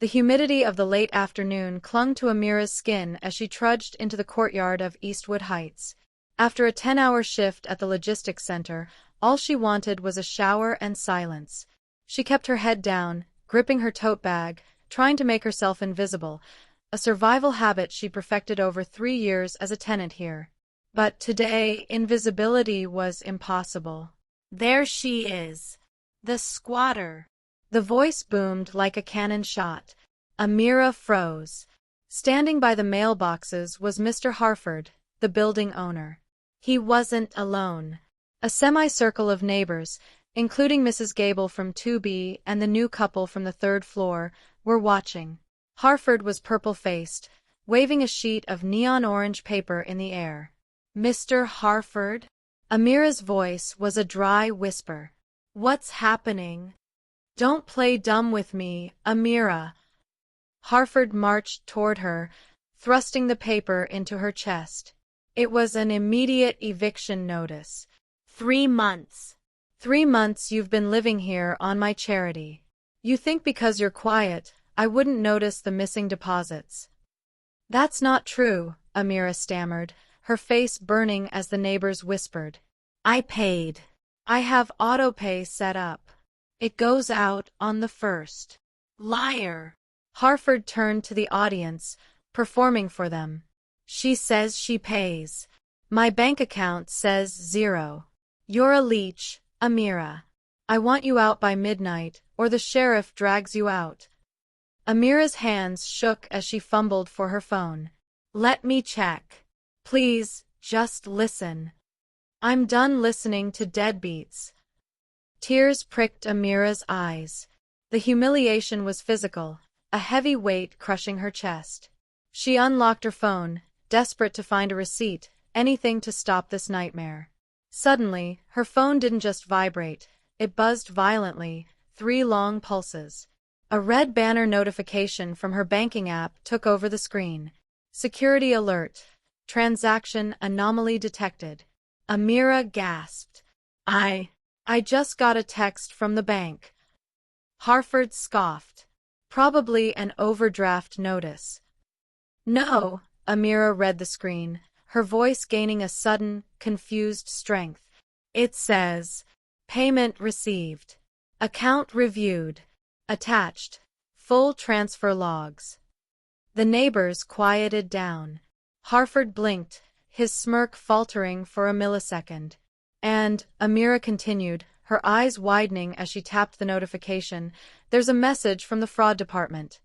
The humidity of the late afternoon clung to Amira's skin as she trudged into the courtyard of Eastwood Heights. After a 10-hour shift at the logistics center, all she wanted was a shower and silence. She kept her head down, gripping her tote bag, trying to make herself invisible, a survival habit she perfected over 3 years as a tenant here. But today, invisibility was impossible. "There she is. The squatter." The voice boomed like a cannon shot. Amira froze. Standing by the mailboxes was Mr. Harford, the building owner. He wasn't alone. A semicircle of neighbors, including Mrs. Gable from 2B and the new couple from the 3rd floor, were watching. Harford was purple-faced, waving a sheet of neon-orange paper in the air. "Mr. Harford?" Amira's voice was a dry whisper. "What's happening?" "Don't play dumb with me, Amira." Harford marched toward her, thrusting the paper into her chest. It was an immediate eviction notice. 3 months. 3 months you've been living here on my charity. You think because you're quiet, I wouldn't notice the missing deposits. "That's not true," Amira stammered, her face burning as the neighbors whispered. "I paid. I have autopay set up. It goes out on the 1st. "Liar." Harford turned to the audience, performing for them. "She says she pays. My bank account says 0. You're a leech, Amira. I want you out by midnight, or the sheriff drags you out." Amira's hands shook as she fumbled for her phone. "Let me check. Please, just listen. I'm done listening to deadbeats." Tears pricked Amira's eyes. The humiliation was physical, a heavy weight crushing her chest. She unlocked her phone, desperate to find a receipt, anything to stop this nightmare. Suddenly, her phone didn't just vibrate, it buzzed violently, 3 long pulses. A red banner notification from her banking app took over the screen. "Security alert. Transaction anomaly detected." Amira gasped. I just got a text from the bank." Harford scoffed. "Probably an overdraft notice." "No," Amira read the screen, her voice gaining a sudden, confused strength. "It says, payment received. Account reviewed. Attached. Full transfer logs." The neighbors quieted down. Harford blinked, his smirk faltering for a millisecond. "And," Amira continued, her eyes widening as she tapped the notification, "there's a message from the fraud department."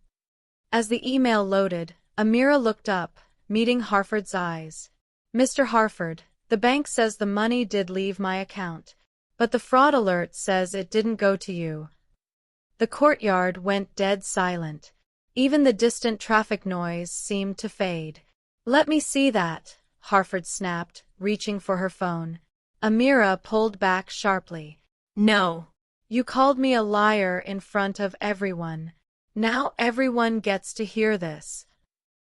As the email loaded, Amira looked up, meeting Harford's eyes. "Mr. Harford, the bank says the money did leave my account, but the fraud alert says it didn't go to you." The courtyard went dead silent. Even the distant traffic noise seemed to fade. "Let me see that," Harford snapped, reaching for her phone. Amira pulled back sharply. "No. You called me a liar in front of everyone. Now everyone gets to hear this."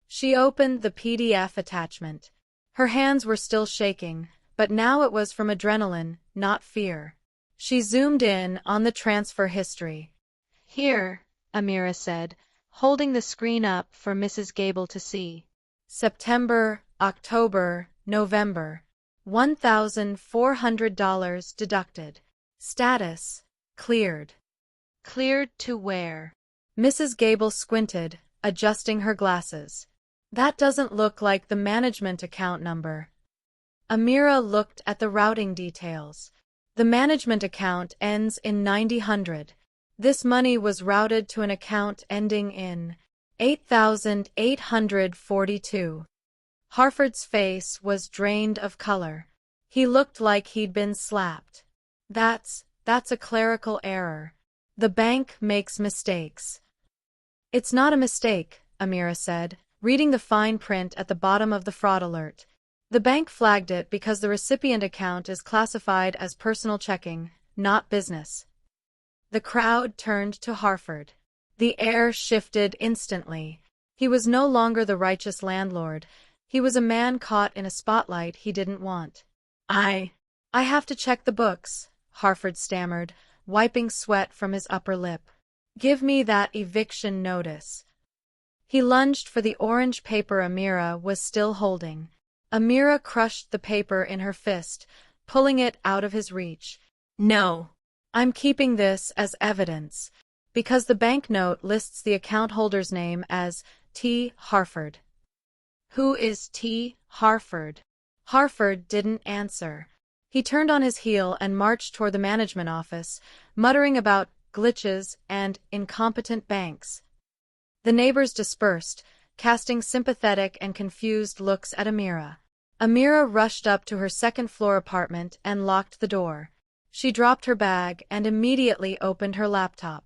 She opened the PDF attachment. Her hands were still shaking, but now it was from adrenaline, not fear. She zoomed in on the transfer history. "Here," Amira said, holding the screen up for Mrs. Gable to see. "September, October, November. $1,400 deducted. Status, cleared." "Cleared to where?" Mrs. Gable squinted, adjusting her glasses. "That doesn't look like the management account number." Amira looked at the routing details. The management account ends in 9000. This money was routed to an account ending in 8842. Harford's face was drained of color. He looked like he'd been slapped. That's a clerical error. The bank makes mistakes." "It's not a mistake," Amira said, reading the fine print at the bottom of the fraud alert. "The bank flagged it because the recipient account is classified as personal checking, not business." The crowd turned to Harford. The air shifted instantly. He was no longer the righteous landlord. He was a man caught in a spotlight he didn't want. I have to check the books," Harford stammered, wiping sweat from his upper lip. Give me that eviction notice. He lunged for the orange paper Amira was still holding. Amira crushed the paper in her fist, pulling it out of his reach. No. I'm keeping this as evidence, because the banknote lists the account holder's name as T. Harford. Who is T. Harford? Harford didn't answer. He turned on his heel and marched toward the management office, muttering about glitches and incompetent banks. The neighbors dispersed, casting sympathetic and confused looks at Amira. Amira rushed up to her second-floor apartment and locked the door. She dropped her bag and immediately opened her laptop.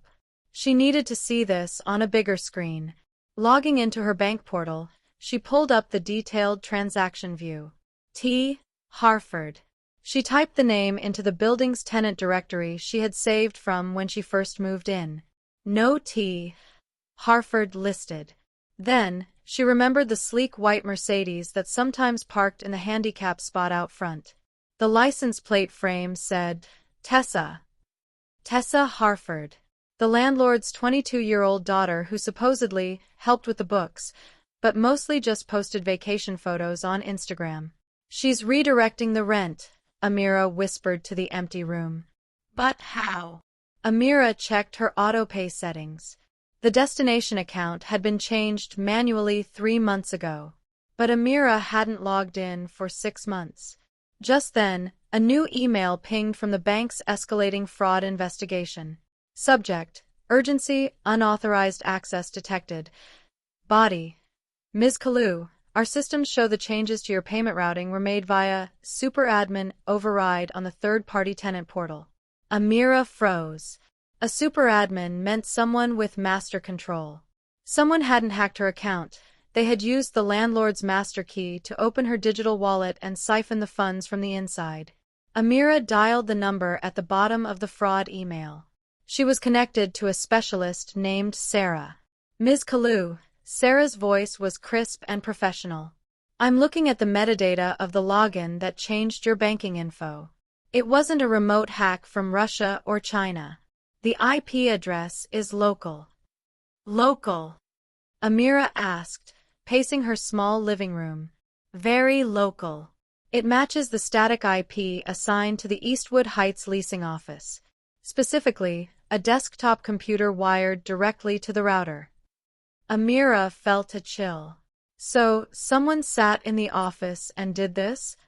She needed to see this on a bigger screen. Logging into her bank portal, she pulled up the detailed transaction view. T. Harford. She typed the name into the building's tenant directory she had saved from when she first moved in. No T. Harford listed. Then, she remembered the sleek white Mercedes that sometimes parked in the handicap spot out front. The license plate frame said, Tessa. Tessa Harford. The landlord's 22-year-old daughter who supposedly helped with the books, but mostly just posted vacation photos on Instagram. She's redirecting the rent, Amira whispered to the empty room. But how? Amira checked her autopay settings. The destination account had been changed manually 3 months ago. But Amira hadn't logged in for 6 months. Just then, a new email pinged from the bank's escalating fraud investigation. Subject: Urgency, unauthorized access detected. Body: Ms. Kalu, our systems show the changes to your payment routing were made via superadmin override on the third-party tenant portal. Amira froze. A superadmin meant someone with master control. Someone hadn't hacked her account. They had used the landlord's master key to open her digital wallet and siphon the funds from the inside. Amira dialed the number at the bottom of the fraud email. She was connected to a specialist named Sarah. Ms. Kalu, Sarah's voice was crisp and professional. I'm looking at the metadata of the login that changed your banking info. It wasn't a remote hack from Russia or China. The IP address is local. Local? Amira asked, pacing her small living room. Very local. It matches the static IP assigned to the Eastwood Heights leasing office. Specifically, a desktop computer wired directly to the router. Amira felt a chill. So, someone sat in the office and did this?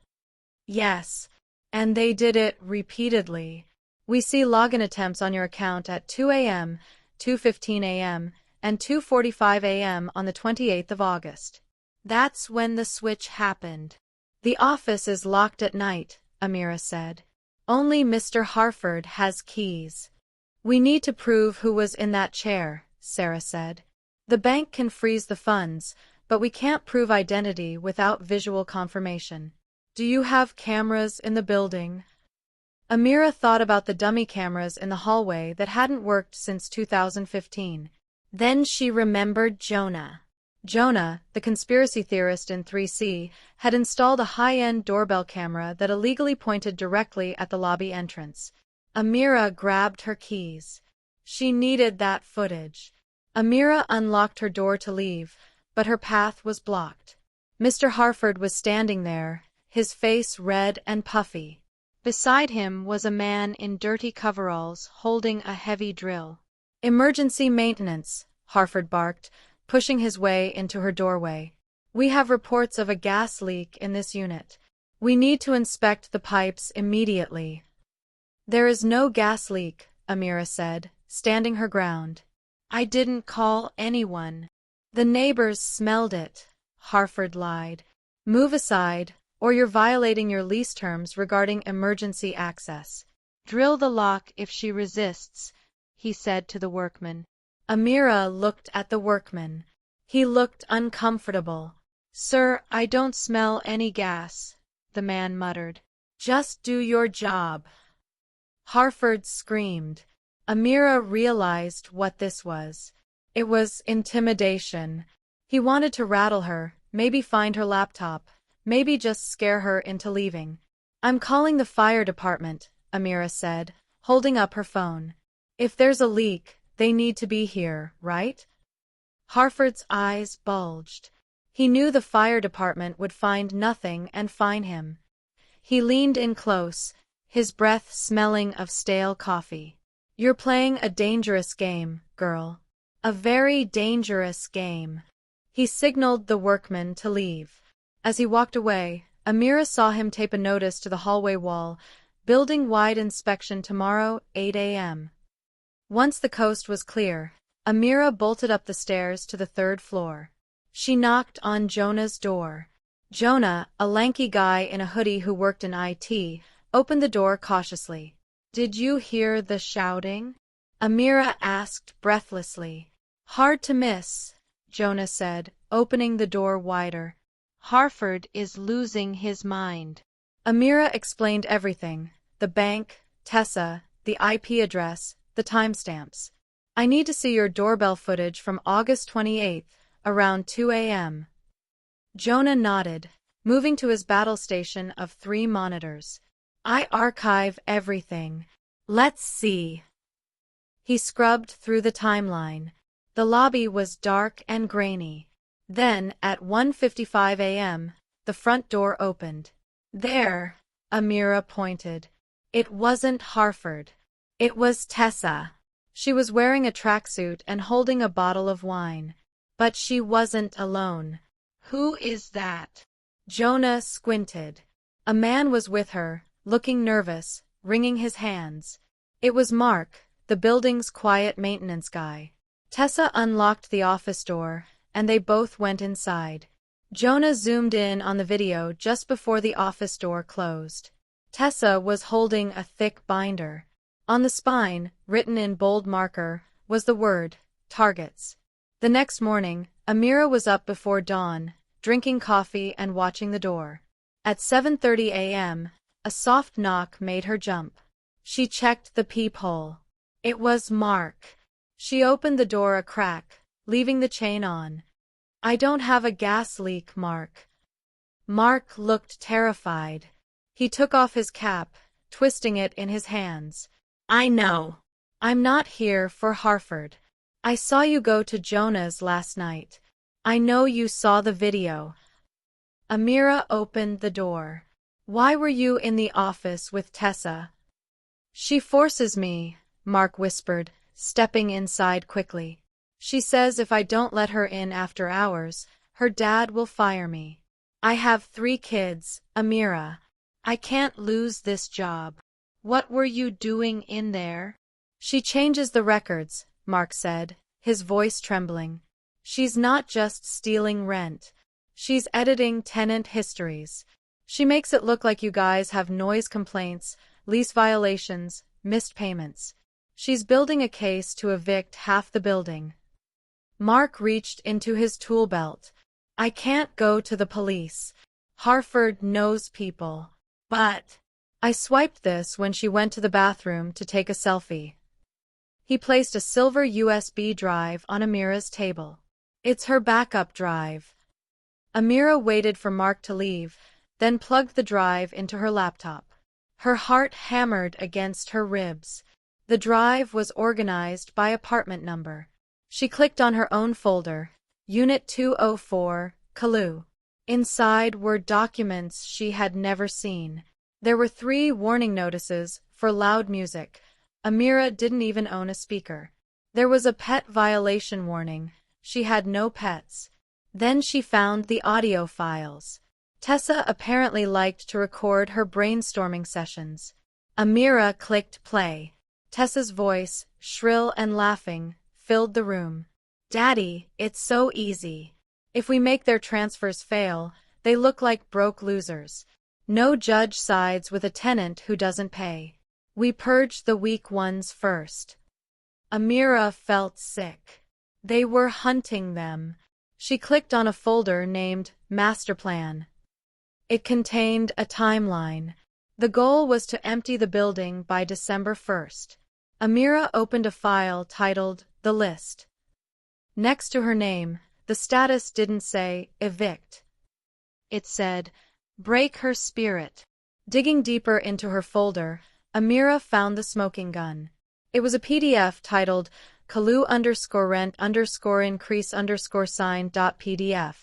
Yes. And they did it repeatedly. We see login attempts on your account at 2 a.m., 2:15 a.m., and 2:45 a.m. on the 28th of August. That's when the switch happened. The office is locked at night, Amira said. Only Mr. Harford has keys. We need to prove who was in that chair, Sarah said. The bank can freeze the funds, but we can't prove identity without visual confirmation. Do you have cameras in the building? Amira thought about the dummy cameras in the hallway that hadn't worked since 2015. Then she remembered Jonah. Jonah, the conspiracy theorist in 3C, had installed a high-end doorbell camera that illegally pointed directly at the lobby entrance. Amira grabbed her keys. She needed that footage. Amira unlocked her door to leave, but her path was blocked. Mr. Harford was standing there, his face red and puffy. Beside him was a man in dirty coveralls holding a heavy drill. Emergency maintenance, Harford barked, pushing his way into her doorway. We have reports of a gas leak in this unit. We need to inspect the pipes immediately. There is no gas leak, Amira said, standing her ground. I didn't call anyone. The neighbors smelled it, Harford lied. Move aside, or you're violating your lease terms regarding emergency access. Drill the lock if she resists, he said to the workman. Amira looked at the workman. He looked uncomfortable. Sir, I don't smell any gas, the man muttered. Just do your job. Harford screamed. Amira realized what this was. It was intimidation. He wanted to rattle her, maybe find her laptop, maybe just scare her into leaving. I'm calling the fire department, Amira said, holding up her phone. If there's a leak, They need to be here, right? Harford's eyes bulged. He knew the fire department would find nothing and fine him. He leaned in close, his breath smelling of stale coffee. You're playing a dangerous game, girl. A very dangerous game. He signaled the workman to leave. As he walked away, Amira saw him tape a notice to the hallway wall, building-wide inspection tomorrow, 8 a.m. Once the coast was clear, Amira bolted up the stairs to the third floor. She knocked on Jonah's door. Jonah, a lanky guy in a hoodie who worked in IT, opened the door cautiously. Did you hear the shouting? Amira asked breathlessly. Hard to miss, Jonah said, opening the door wider. Harford is losing his mind. Amira explained everything, the bank, Tessa, the IP address, the timestamps. I need to see your doorbell footage from August 28th, around 2 a.m. Jonah nodded, moving to his battle station of 3 monitors. I archive everything. Let's see. He scrubbed through the timeline. The lobby was dark and grainy. Then, at 1:55 a.m., the front door opened. There, Amira pointed. It wasn't Harford. It was Tessa. She was wearing a tracksuit and holding a bottle of wine. But she wasn't alone. Who is that? Jonah squinted. A man was with her, looking nervous, wringing his hands. It was Mark, the building's quiet maintenance guy. Tessa unlocked the office door, and they both went inside. Jonah zoomed in on the video just before the office door closed. Tessa was holding a thick binder. On the spine, written in bold marker, was the word, targets. The next morning, Amira was up before dawn, drinking coffee and watching the door. At 7:30 a.m., a soft knock made her jump. She checked the peephole. It was Mark. She opened the door a crack, leaving the chain on. I don't have a gas leak, Mark. Mark looked terrified. He took off his cap, twisting it in his hands. I know. I'm not here for Harford. I saw you go to Jonah's last night. I know you saw the video. Amira opened the door. Why were you in the office with Tessa? She forces me, Mark whispered, stepping inside quickly. She says if I don't let her in after hours, her dad will fire me. I have 3 kids, Amira. I can't lose this job. What were you doing in there? She changes the records, Mark said, his voice trembling. She's not just stealing rent. She's editing tenant histories. She makes it look like you guys have noise complaints, lease violations, missed payments. She's building a case to evict half the building. Mark reached into his tool belt. I can't go to the police. Harford knows people. But I swiped this when she went to the bathroom to take a selfie. He placed a silver USB drive on Amira's table. It's her backup drive. Amira waited for Mark to leave, then plugged the drive into her laptop. Her heart hammered against her ribs. The drive was organized by apartment number. She clicked on her own folder, Unit 204, Kalu. Inside were documents she had never seen. There were 3 warning notices for loud music. Amira didn't even own a speaker. There was a pet violation warning. She had no pets. Then she found the audio files. Tessa apparently liked to record her brainstorming sessions. Amira clicked play. Tessa's voice, shrill and laughing, filled the room. Daddy, it's so easy. If we make their transfers fail, they look like broke losers. No judge sides with a tenant who doesn't pay. We purge the weak ones first. Amira felt sick. They were hunting them. She clicked on a folder named Master Plan. It contained a timeline. The goal was to empty the building by December 1st. Amira opened a file titled The List. Next to her name, the status didn't say evict. It said, break her spirit. Digging deeper into her folder, Amira found the smoking gun. It was a PDF titled kalu_rent_increase_sign.pdf.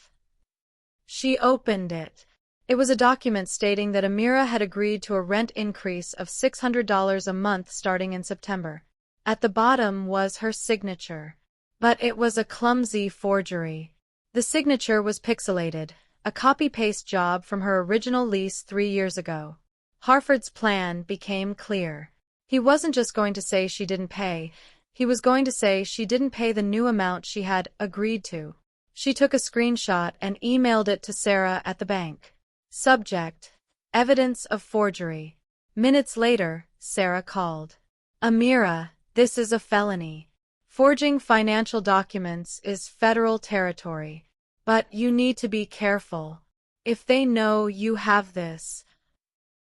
She opened it. It was a document stating that Amira had agreed to a rent increase of $600 a month starting in September. At the bottom was her signature. But it was a clumsy forgery. The signature was pixelated, a copy-paste job from her original lease 3 years ago. Harford's plan became clear. He wasn't just going to say she didn't pay, he was going to say she didn't pay the new amount she had agreed to. She took a screenshot and emailed it to Sarah at the bank. Subject: Evidence of forgery. Minutes later, Sarah called. Amira, this is a felony. Forging financial documents is federal territory. But you need to be careful. If they know you have this.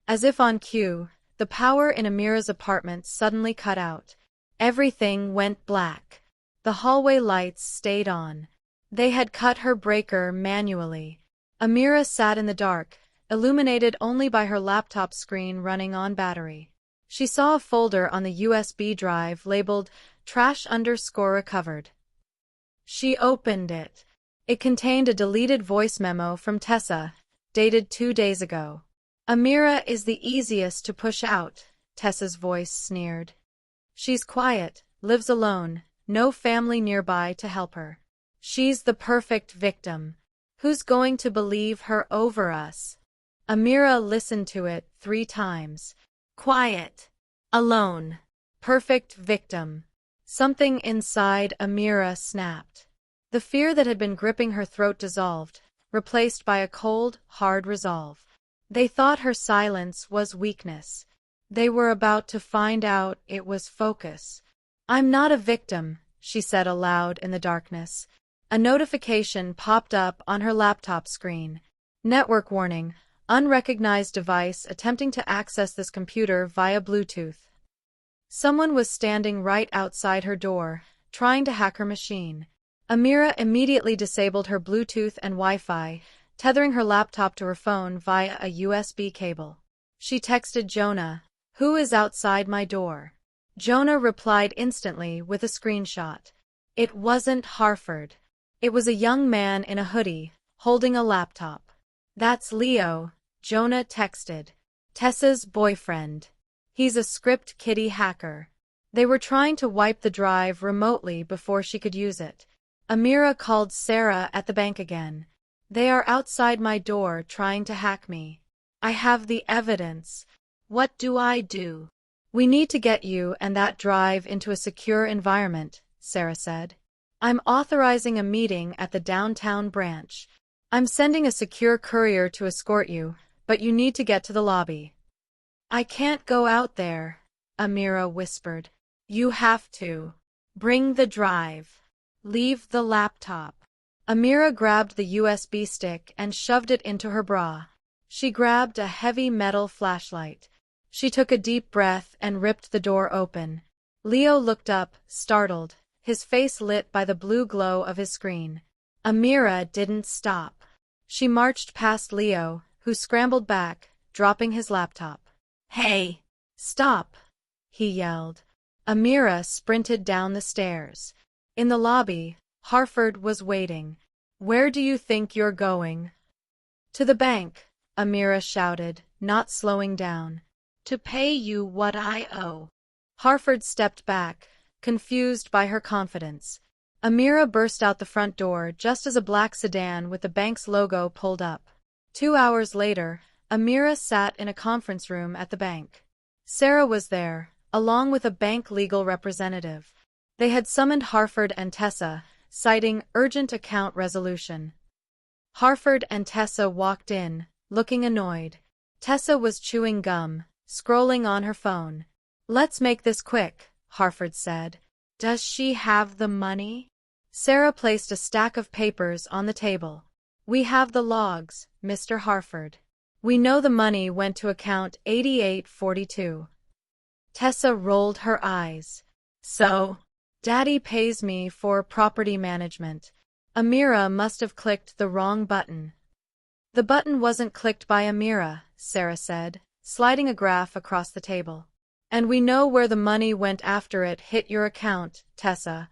As if on cue, the power in Amira's apartment suddenly cut out. Everything went black. The hallway lights stayed on. They had cut her breaker manually. Amira sat in the dark, illuminated only by her laptop screen running on battery. She saw a folder on the USB drive labeled trash_recovered. She opened it. It contained a deleted voice memo from Tessa, dated 2 days ago. Amira is the easiest to push out, Tessa's voice sneered. She's quiet, lives alone, no family nearby to help her. She's the perfect victim. Who's going to believe her over us? Amira listened to it 3 times. Quiet. Alone. Perfect victim. Something inside Amira snapped. The fear that had been gripping her throat dissolved, replaced by a cold, hard resolve. They thought her silence was weakness. They were about to find out it was focus. I'm not a victim, she said aloud in the darkness. A notification popped up on her laptop screen. Network warning. Unrecognized device attempting to access this computer via Bluetooth. Someone was standing right outside her door, trying to hack her machine. Amira immediately disabled her Bluetooth and Wi-Fi, tethering her laptop to her phone via a USB cable. She texted Jonah, "Who is outside my door?" Jonah replied instantly with a screenshot. It wasn't Harford. It was a young man in a hoodie, holding a laptop. That's Leo, Jonah texted. Tessa's boyfriend. He's a script kiddie hacker. They were trying to wipe the drive remotely before she could use it. Amira called Sarah at the bank again. They are outside my door trying to hack me. I have the evidence. What do I do? We need to get you and that drive into a secure environment, Sarah said. I'm authorizing a meeting at the downtown branch. I'm sending a secure courier to escort you, but you need to get to the lobby. I can't go out there, Amira whispered. You have to. Bring the drive. Leave the laptop. Amira grabbed the USB stick and shoved it into her bra. She grabbed a heavy metal flashlight. She took a deep breath and ripped the door open. Leo looked up, startled, his face lit by the blue glow of his screen. Amira didn't stop. She marched past Leo, who scrambled back, dropping his laptop. Hey! Stop! He yelled. Amira sprinted down the stairs. In the lobby, Harford was waiting. Where do you think you're going? To the bank, Amira shouted, not slowing down. To pay you what I owe. Harford stepped back, confused by her confidence. Amira burst out the front door just as a black sedan with the bank's logo pulled up. 2 hours later, Amira sat in a conference room at the bank. Sarah was there, along with a bank legal representative. They had summoned Harford and Tessa, citing urgent account resolution. Harford and Tessa walked in, looking annoyed. Tessa was chewing gum, scrolling on her phone. Let's make this quick, Harford said. Does she have the money? Sarah placed a stack of papers on the table. We have the logs, Mr. Harford. We know the money went to account 8842. Tessa rolled her eyes. So, Daddy pays me for property management. Amira must have clicked the wrong button. The button wasn't clicked by Amira, Sarah said, sliding a graph across the table. And we know where the money went after it hit your account, Tessa.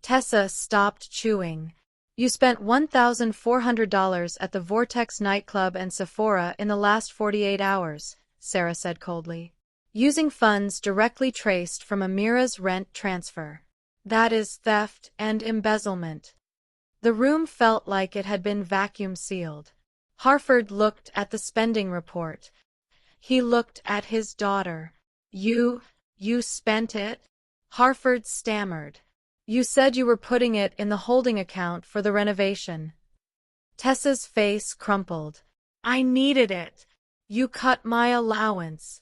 Tessa stopped chewing. You spent $1,400 at the Vortex nightclub and Sephora in the last 48 hours, Sarah said coldly. Using funds directly traced from Amira's rent transfer. That is theft and embezzlement. The room felt like it had been vacuum sealed. Harford looked at the spending report. He looked at his daughter. You spent it? Harford stammered. You said you were putting it in the holding account for the renovation. Tessa's face crumpled. I needed it. You cut my allowance.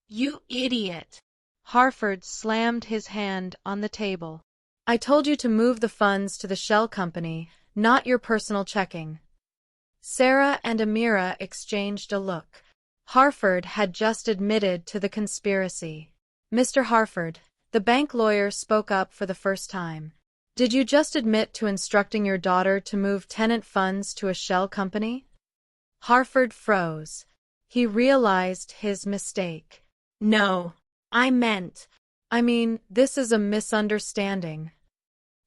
You idiot. Harford slammed his hand on the table. I told you to move the funds to the shell company, not your personal checking. Sarah and Amira exchanged a look. Harford had just admitted to the conspiracy. Mr. Harford, the bank lawyer spoke up for the first time. Did you just admit to instructing your daughter to move tenant funds to a shell company? Harford froze. He realized his mistake. No, I mean, this is a misunderstanding.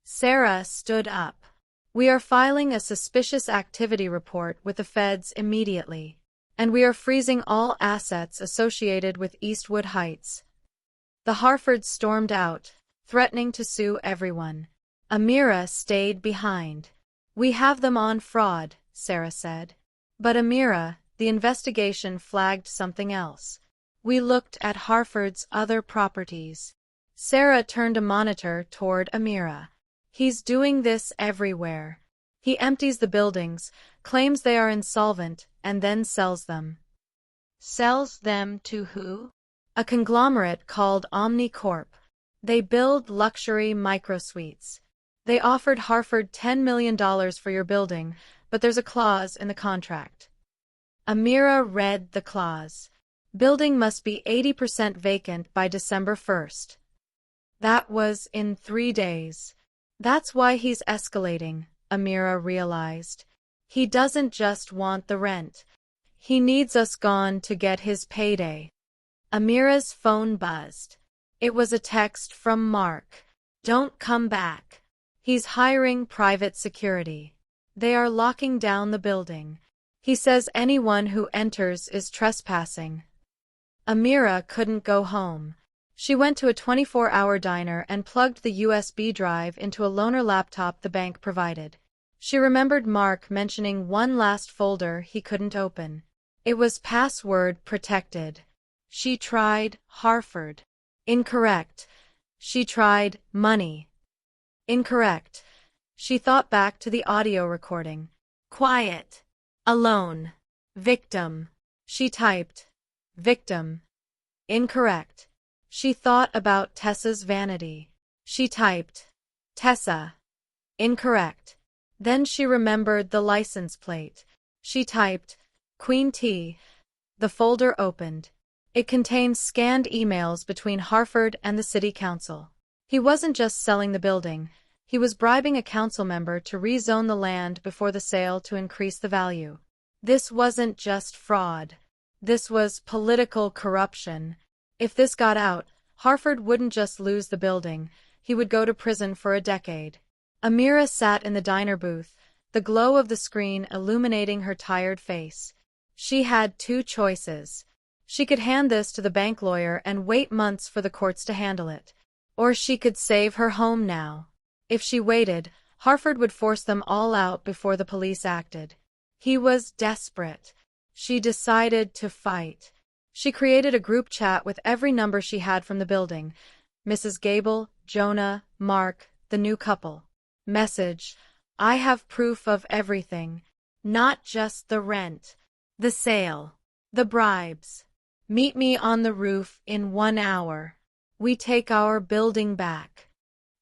Sarah stood up. We are filing a suspicious activity report with the feds immediately. And we are freezing all assets associated with Eastwood Heights. The Harfords stormed out, threatening to sue everyone. Amira stayed behind. We have them on fraud, Sarah said. But Amira, the investigation flagged something else. We looked at Harford's other properties. Sarah turned a monitor toward Amira. He's doing this everywhere. He empties the buildings, claims they are insolvent, and then sells them. Sells them to who? A conglomerate called Omni Corp. They build luxury microsuites. They offered Harford $10 million for your building, but there's a clause in the contract. Amira read the clause. Building must be 80% vacant by December 1st. That was in 3 days. That's why he's escalating, Amira realized. He doesn't just want the rent. He needs us gone to get his payday. Amira's phone buzzed. It was a text from Mark. Don't come back. He's hiring private security. They are locking down the building. He says anyone who enters is trespassing. Amira couldn't go home. She went to a 24-hour diner and plugged the USB drive into a loaner laptop the bank provided. She remembered Mark mentioning one last folder he couldn't open. It was password protected. She tried Harford. Incorrect. She tried money. Incorrect. She thought back to the audio recording. Quiet. Alone. Victim. She typed. Victim. Incorrect. She thought about Tessa's vanity. She typed. Tessa. Incorrect. Then she remembered the license plate. She typed. Queen T. The folder opened. It contained scanned emails between Harford and the city council. He wasn't just selling the building. He was bribing a council member to rezone the land before the sale to increase the value. This wasn't just fraud. This was political corruption. If this got out, Harford wouldn't just lose the building, he would go to prison for a decade. Amira sat in the diner booth, the glow of the screen illuminating her tired face. She had 2 choices. She could hand this to the bank lawyer and wait months for the courts to handle it. Or she could save her home now. If she waited, Harford would force them all out before the police acted. He was desperate. She decided to fight. She created a group chat with every number she had from the building. Mrs. Gable, Jonah, Mark, the new couple. Message: I have proof of everything. Not just the rent. The sale. The bribes. Meet me on the roof in 1 hour. We take our building back.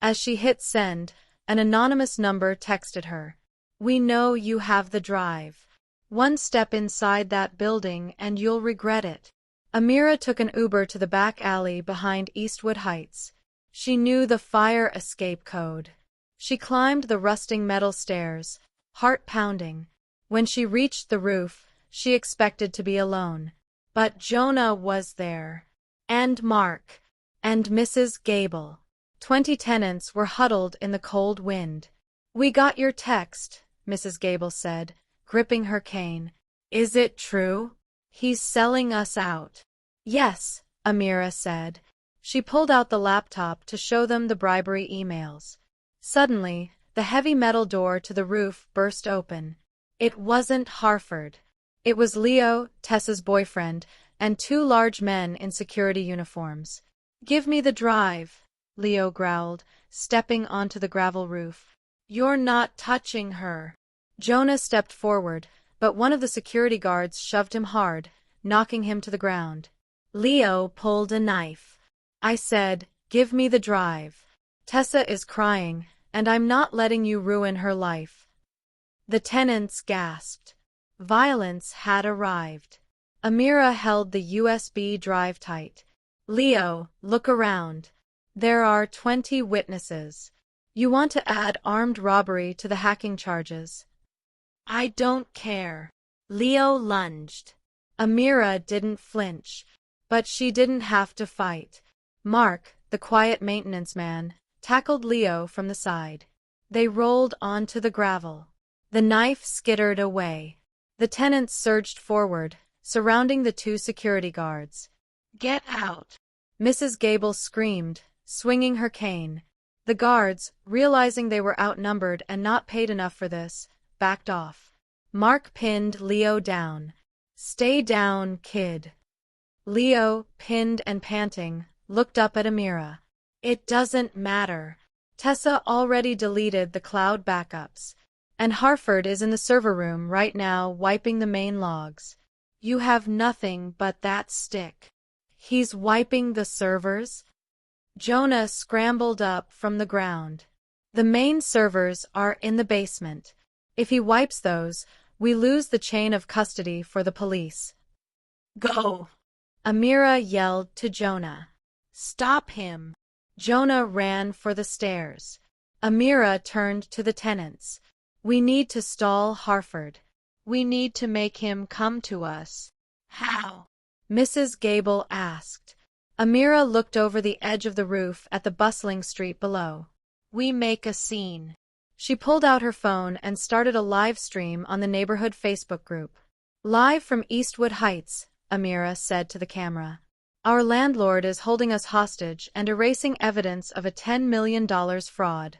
As she hit send, an anonymous number texted her. We know you have the drive. 1 step inside that building and you'll regret it. Amira took an Uber to the back alley behind Eastwood Heights. She knew the fire escape code. She climbed the rusting metal stairs, heart pounding. When she reached the roof, she expected to be alone. But Jonah was there. And Mark. And Mrs. Gable. 20 tenants were huddled in the cold wind. "We got your text," Mrs. Gable said, gripping her cane. "Is it true? He's selling us out." "Yes," Amira said. She pulled out the laptop to show them the bribery emails. Suddenly, the heavy metal door to the roof burst open. It wasn't Harford. It was Leo, Tessa's boyfriend, and 2 large men in security uniforms. "Give me the drive," Leo growled, stepping onto the gravel roof. "You're not touching her." Jonah stepped forward, but one of the security guards shoved him hard, knocking him to the ground. Leo pulled a knife. "I said, give me the drive. Tessa is crying, and I'm not letting you ruin her life." The tenants gasped. Violence had arrived. Amira held the USB drive tight. "Leo, look around. There are 20 witnesses. You want to add armed robbery to the hacking charges?" "I don't care." Leo lunged. Amira didn't flinch, but she didn't have to fight. Mark, the quiet maintenance man, tackled Leo from the side. They rolled onto the gravel. The knife skittered away. The tenants surged forward, surrounding the 2 security guards. "Get out!" Mrs. Gable screamed, swinging her cane. The guards, realizing they were outnumbered and not paid enough for this, backed off. Mark pinned Leo down. "Stay down, kid." Leo, pinned and panting, looked up at Amira. "It doesn't matter. Tessa already deleted the cloud backups. And Harford is in the server room right now wiping the main logs. You have nothing but that stick." "He's wiping the servers?" Jonah scrambled up from the ground. "The main servers are in the basement. If he wipes those, we lose the chain of custody for the police." "Go!" Amira yelled to Jonah. "Stop him!" Jonah ran for the stairs. Amira turned to the tenants. "We need to stall Harford. We need to make him come to us." "How?" Mrs. Gable asked. Amira looked over the edge of the roof at the bustling street below. "We make a scene." She pulled out her phone and started a live stream on the neighborhood Facebook group. "Live from Eastwood Heights," Amira said to the camera. "Our landlord is holding us hostage and erasing evidence of a $10 million fraud."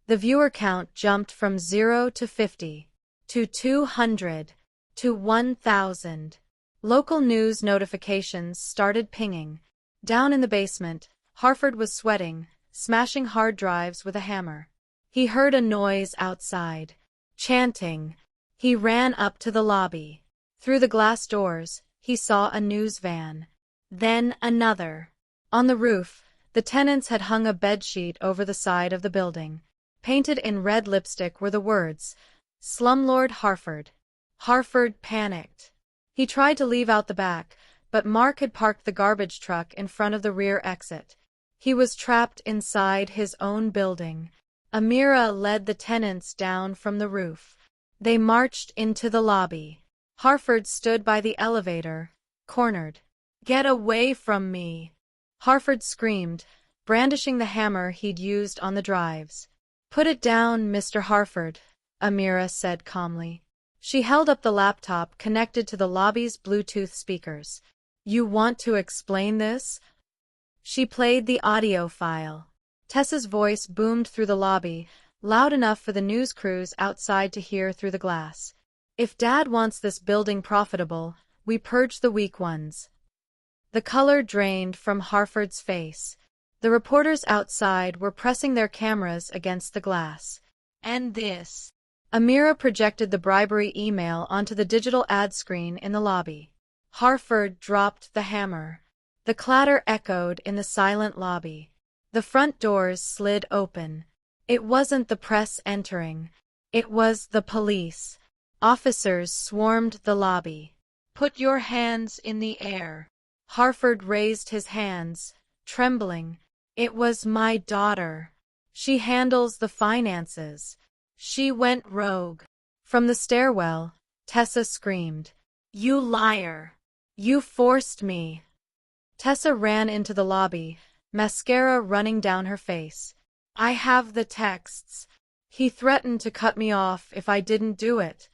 The viewer count jumped from 0 to 50, to 200, to 1,000. Local news notifications started pinging. Down in the basement, Harford was sweating, smashing hard drives with a hammer. He heard a noise outside. Chanting. He ran up to the lobby. Through the glass doors, he saw a news van. Then another. On the roof, the tenants had hung a bedsheet over the side of the building. Painted in red lipstick were the words, "Slumlord Harford." Harford panicked. He tried to leave out the back, but Mark had parked the garbage truck in front of the rear exit. He was trapped inside his own building. Amira led the tenants down from the roof. They marched into the lobby. Harford stood by the elevator, cornered. "Get away from me!" Harford screamed, brandishing the hammer he'd used on the drives. "Put it down, Mr. Harford," Amira said calmly. She held up the laptop connected to the lobby's Bluetooth speakers. "You want to explain this?" She played the audio file. Tessa's voice boomed through the lobby, loud enough for the news crews outside to hear through the glass. "If Dad wants this building profitable, we purge the weak ones." The color drained from Harford's face. The reporters outside were pressing their cameras against the glass. "And this?" Amira projected the bribery email onto the digital ad screen in the lobby. Harford dropped the hammer. The clatter echoed in the silent lobby. The front doors slid open. It wasn't the press entering. It was the police. Officers swarmed the lobby. "Put your hands in the air." Harford raised his hands, trembling. "It was my daughter. She handles the finances. She went rogue." From the stairwell, Tessa screamed, "You liar! You forced me!" Tessa ran into the lobby, mascara running down her face. I have the texts. He threatened to cut me off if I didn't do it.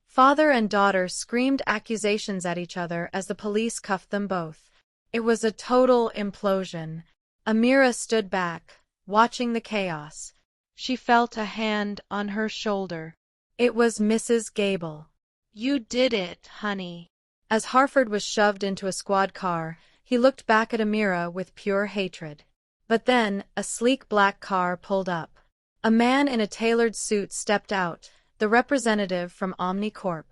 Father and daughter screamed accusations at each other as the police cuffed them both. It was a total implosion. Amira stood back, watching the chaos. She felt a hand on her shoulder. It was Mrs. Gable. You did it, honey. As Harford was shoved into a squad car, he looked back at Amira with pure hatred. But then, a sleek black car pulled up. A man in a tailored suit stepped out, the representative from OmniCorp.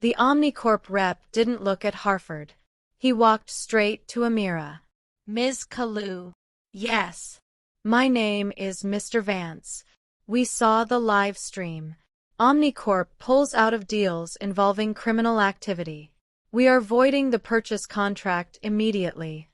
The OmniCorp rep didn't look at Harford. He walked straight to Amira. Ms. Kalu. Yes. My name is Mr. Vance. We saw the live stream. OmniCorp pulls out of deals involving criminal activity. We are voiding the purchase contract immediately.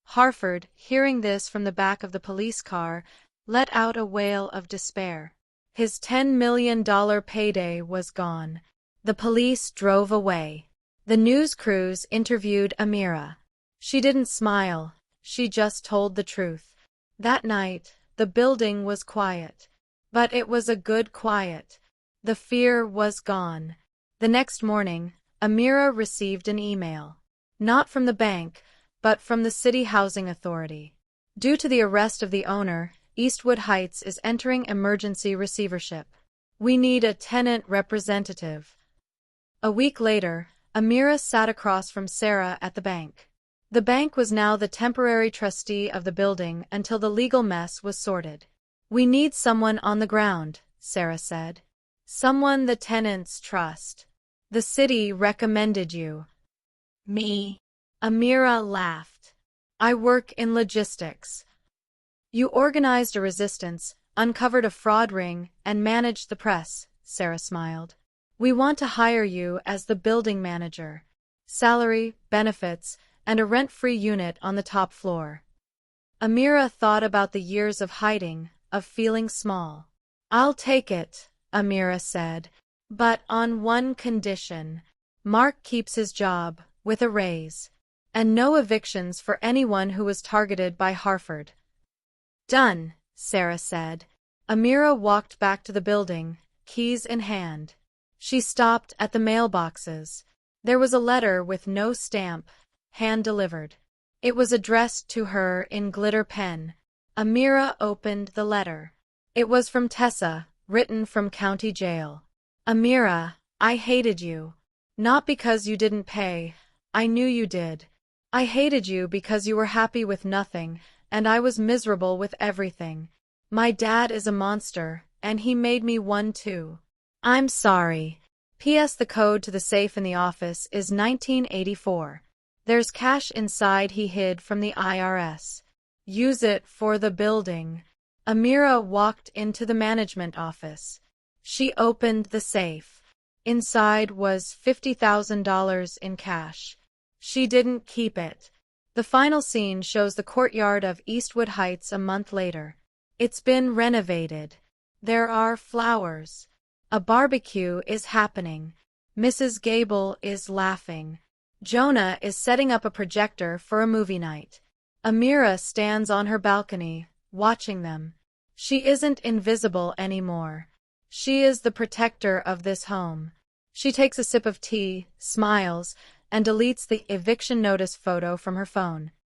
Harford, hearing this from the back of the police car, let out a wail of despair. His $10 million payday was gone. The police drove away. The news crews interviewed Amira. She didn't smile, she just told the truth. That night, the building was quiet. But it was a good quiet. The fear was gone. The next morning, Amira received an email. Not from the bank, but from the City Housing Authority. Due to the arrest of the owner, Eastwood Heights is entering emergency receivership. We need a tenant representative. A week later, Amira sat across from Sarah at the bank. The bank was now the temporary trustee of the building until the legal mess was sorted. We need someone on the ground, Sarah said. Someone the tenants trust. The city recommended you. Me? Amira laughed. I work in logistics. You organized a resistance, uncovered a fraud ring, and managed the press, Sarah smiled. We want to hire you as the building manager. Salary, benefits, and a rent-free unit on the top floor. Amira thought about the years of hiding, of feeling small. I'll take it, Amira said, but on one condition. Mark keeps his job, with a raise. And no evictions for anyone who was targeted by Harford. Done, Sarah said. Amira walked back to the building, keys in hand. She stopped at the mailboxes. There was a letter with no stamp, hand-delivered. It was addressed to her in glitter pen. Amira opened the letter. It was from Tessa, written from county jail. Amira, I hated you. Not because you didn't pay. I knew you did. I hated you because you were happy with nothing, and I was miserable with everything. My dad is a monster, and he made me one too. I'm sorry. P.S. The code to the safe in the office is 1984. There's cash inside he hid from the IRS. Use it for the building. Amira walked into the management office. She opened the safe. Inside was $50,000 in cash. She didn't keep it. The final scene shows the courtyard of Eastwood Heights a month later. It's been renovated. There are flowers. A barbecue is happening. Mrs. Gable is laughing. Jonah is setting up a projector for a movie night. Amira stands on her balcony, watching them. She isn't invisible anymore. She is the protector of this home. She takes a sip of tea, smiles, and deletes the eviction notice photo from her phone.